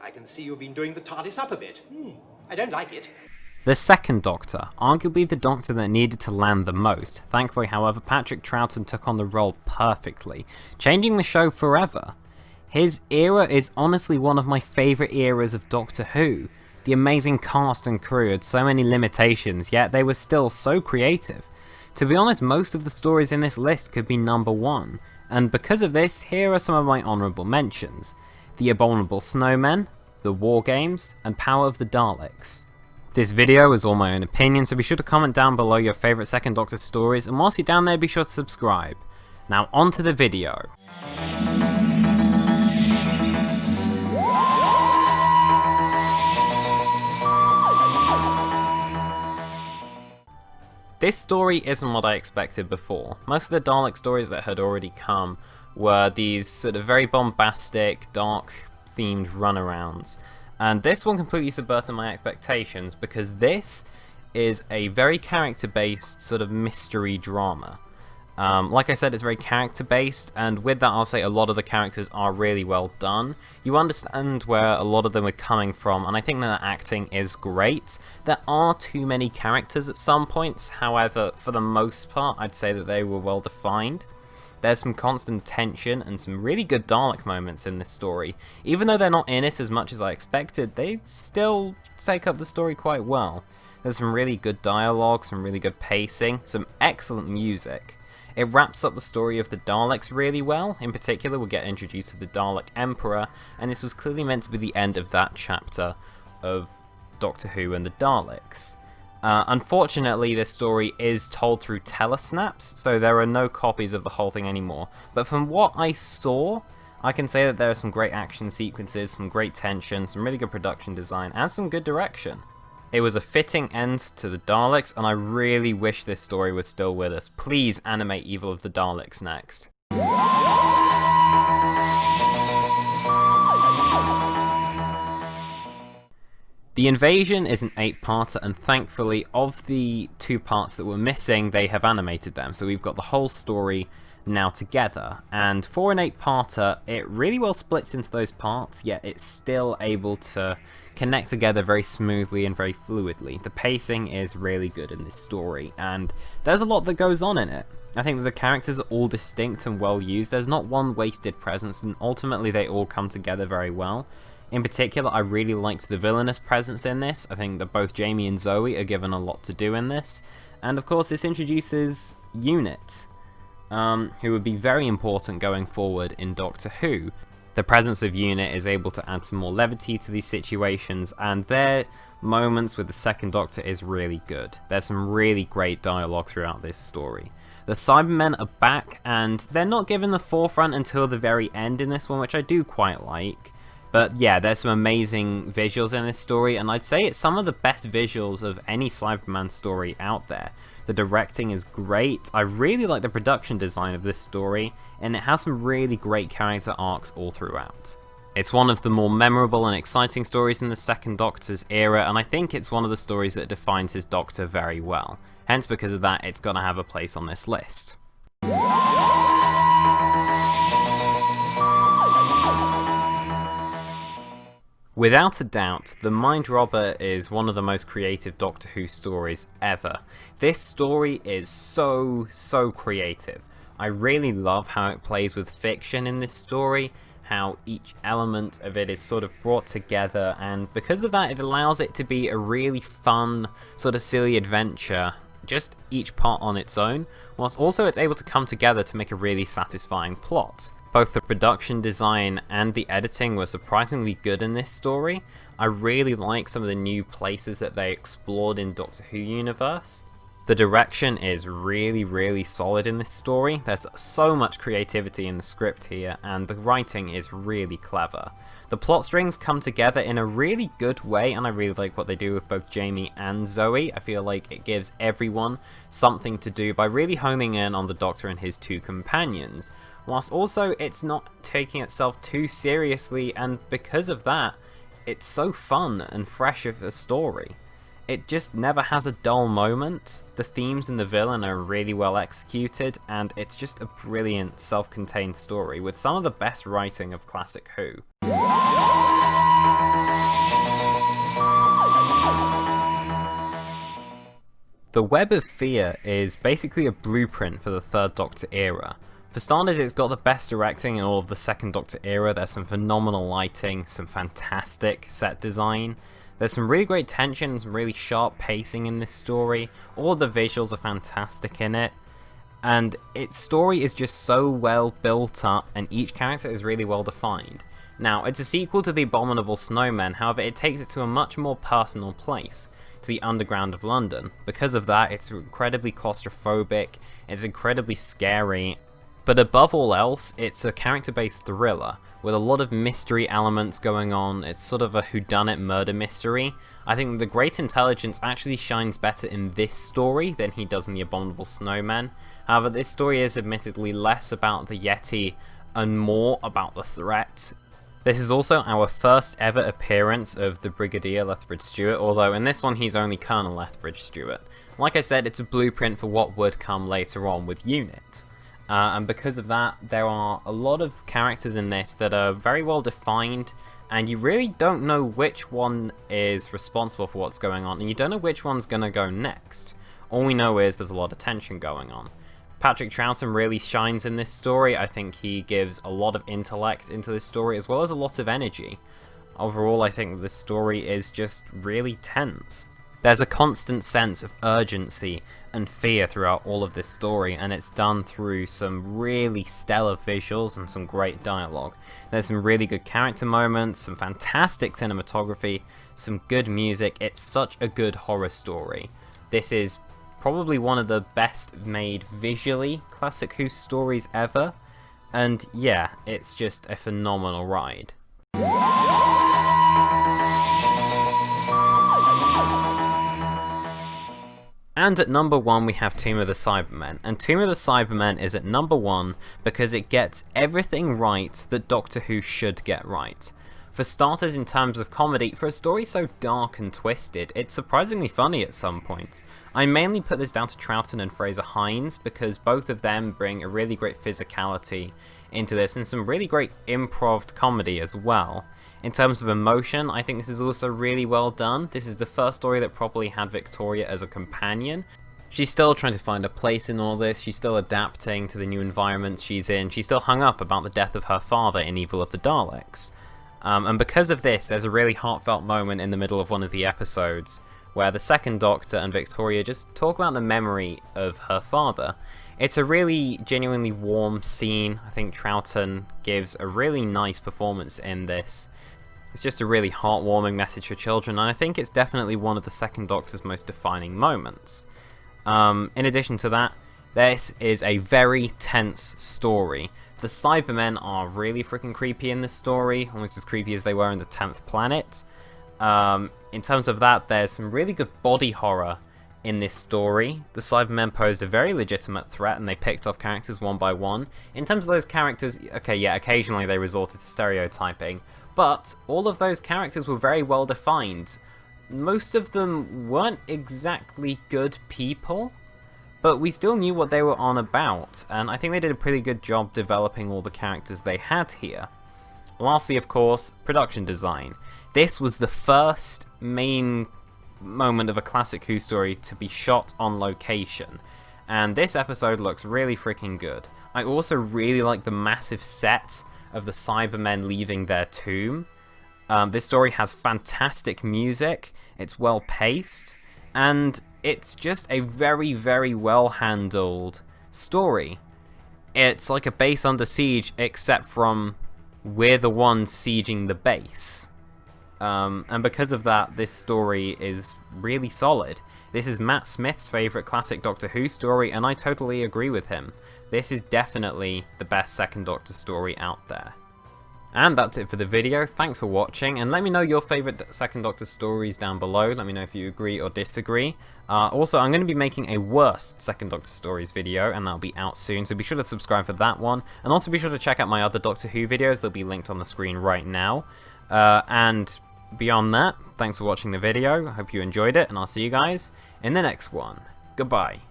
I can see you've been doing the TARDIS up a bit. I don't like it. The second Doctor, arguably the Doctor that needed to land the most. Thankfully, however, Patrick Troughton took on the role perfectly, changing the show forever. His era is honestly one of my favourite eras of Doctor Who. The amazing cast and crew had so many limitations, yet they were still so creative. To be honest, most of the stories in this list could be number one, and because of this, here are some of my honourable mentions. The Abominable Snowmen, The War Games, and Power of the Daleks. This video is all my own opinion, so be sure to comment down below your favourite Second Doctor stories, and whilst you're down there, be sure to subscribe. Now on to the video. This story isn't what I expected before. Most of the Dalek stories that had already come were these sort of very bombastic, dark themed runarounds. And this one completely subverted my expectations because this is a very character-based sort of mystery drama. Like I said, it's very character-based, and with that I'll say a lot of the characters are really well done. You understand where a lot of them are coming from, and I think that the acting is great. There are too many characters at some points, however, for the most part, I'd say that they were well defined. There's some constant tension and some really good Dalek moments in this story. Even though they're not in it as much as I expected, they still take up the story quite well. There's some really good dialogue, some really good pacing, some excellent music. It wraps up the story of the Daleks really well. In particular, we'll get introduced to the Dalek Emperor, and this was clearly meant to be the end of that chapter of Doctor Who and the Daleks. Unfortunately, this story is told through telesnaps, so there are no copies of the whole thing anymore. But from what I saw, I can say that there are some great action sequences, some great tension, some really good production design, and some good direction. It was a fitting end to the Daleks, and I really wish this story was still with us. Please animate Evil of the Daleks next. The Invasion is an 8-parter, and thankfully, of the 2 parts that were missing, they have animated them. So we've got the whole story now together. And for an 8-parter, it really well splits into those parts, yet it's still able to connect together very smoothly and very fluidly. The pacing is really good in this story, and there's a lot that goes on in it. I think that the characters are all distinct and well used. There's not one wasted presence, and ultimately they all come together very well. In particular, I really liked the villainous presence in this. I think that both Jamie and Zoe are given a lot to do in this. And of course, this introduces Unit, who would be very important going forward in Doctor Who. The presence of Unit is able to add some more levity to these situations, and their moments with the Second Doctor is really good. There's some really great dialogue throughout this story. The Cybermen are back, and they're not given the forefront until the very end in this one, which I do quite like. But yeah, there's some amazing visuals in this story, and I'd say it's some of the best visuals of any Cyberman story out there. The directing is great. I really like the production design of this story, and it has some really great character arcs all throughout. It's one of the more memorable and exciting stories in the Second Doctor's era, and I think it's one of the stories that defines his Doctor very well. Hence, because of that, it's gonna have a place on this list. Without a doubt, The Mind Robber is one of the most creative Doctor Who stories ever. This story is so creative. I really love how it plays with fiction in this story, how each element of it is sort of brought together, and because of that it allows it to be a really fun, sort of silly adventure, just each part on its own, whilst also it's able to come together to make a really satisfying plot. Both the production design and the editing were surprisingly good in this story. I really like some of the new places that they explored in Doctor Who universe. The direction is really solid in this story. There's so much creativity in the script here, and the writing is really clever. The plot strings come together in a really good way, and I really like what they do with both Jamie and Zoe. I feel like it gives everyone something to do by really honing in on the Doctor and his 2 companions, whilst also it's not taking itself too seriously, and because of that, it's so fun and fresh of a story. It just never has a dull moment. The themes and the villain are really well executed, and it's just a brilliant self-contained story with some of the best writing of classic Who. The Web of Fear is basically a blueprint for the Third Doctor era. For starters, it's got the best directing in all of the Second Doctor era. There's some phenomenal lighting, some fantastic set design. There's some really great tension and some really sharp pacing in this story. All of the visuals are fantastic in it. And its story is just so well built up, and each character is really well defined. Now, it's a sequel to The Abominable Snowmen, however it takes it to a much more personal place, to the underground of London. Because of that, it's incredibly claustrophobic, it's incredibly scary, but above all else, it's a character-based thriller, with a lot of mystery elements going on. It's sort of a whodunit murder mystery. I think the Great Intelligence actually shines better in this story than he does in The Abominable Snowmen. However, this story is admittedly less about the Yeti and more about the threat. This is also our first ever appearance of the Brigadier Lethbridge Stewart, although in this one he's only Colonel Lethbridge Stewart. Like I said, it's a blueprint for what would come later on with UNIT. And because of that, there are a lot of characters in this that are very well defined, and you really don't know which one is responsible for what's going on, and you don't know which one's going to go next. All we know is there's a lot of tension going on. Patrick Troughton really shines in this story. I think he gives a lot of intellect into this story, as well as a lot of energy. Overall, I think this story is just really tense. There's a constant sense of urgency and fear throughout all of this story, and it's done through some really stellar visuals and some great dialogue. There's some really good character moments, some fantastic cinematography, some good music. It's such a good horror story. This is probably one of the best made visually Classic Who stories ever, and yeah, it's just a phenomenal ride. And at number 1 we have Tomb of the Cybermen, and Tomb of the Cybermen is at number 1 because it gets everything right that Doctor Who should get right. For starters, in terms of comedy, for a story so dark and twisted, it's surprisingly funny at some points. I mainly put this down to Troughton and Fraser Hines because both of them bring a really great physicality into this and some really great improv comedy as well. In terms of emotion, I think this is also really well done. This is the first story that properly had Victoria as a companion. She's still trying to find a place in all this, she's still adapting to the new environment she's in, she's still hung up about the death of her father in Evil of the Daleks. And because of this, there's a really heartfelt moment in the middle of one of the episodes where the second Doctor and Victoria just talk about the memory of her father. It's a really genuinely warm scene. I think Troughton gives a really nice performance in this. It's just a really heartwarming message for children, and I think it's definitely one of the second Doctor's most defining moments. In addition to that, this is a very tense story. The Cybermen are really freaking creepy in this story, almost as creepy as they were in the 10th Planet. In terms of that, there's some really good body horror in this story. The Cybermen posed a very legitimate threat, and they picked off characters one by one. In terms of those characters, okay, yeah, occasionally they resorted to stereotyping, but all of those characters were very well defined. Most of them weren't exactly good people, but we still knew what they were on about, and I think they did a pretty good job developing all the characters they had here. Lastly, of course, production design. This was the first main moment of a Classic Who story to be shot on location, and this episode looks really freaking good. I also really like the massive set of the Cybermen leaving their tomb. This story has fantastic music, it's well paced, and it's just a very, very well handled story. It's like a base under siege, except from we're the ones sieging the base. And because of that, this story is really solid. This is Matt Smith's favourite classic Doctor Who story, and I totally agree with him. This is definitely the best second Doctor story out there. And that's it for the video. Thanks for watching, and let me know your favourite second Doctor stories down below. Let me know if you agree or disagree. Also, I'm going to be making a worst second Doctor stories video, and that'll be out soon, so be sure to subscribe for that one. And also be sure to check out my other Doctor Who videos. They'll be linked on the screen right now. And beyond that, thanks for watching the video. I hope you enjoyed it, and I'll see you guys in the next one. Goodbye.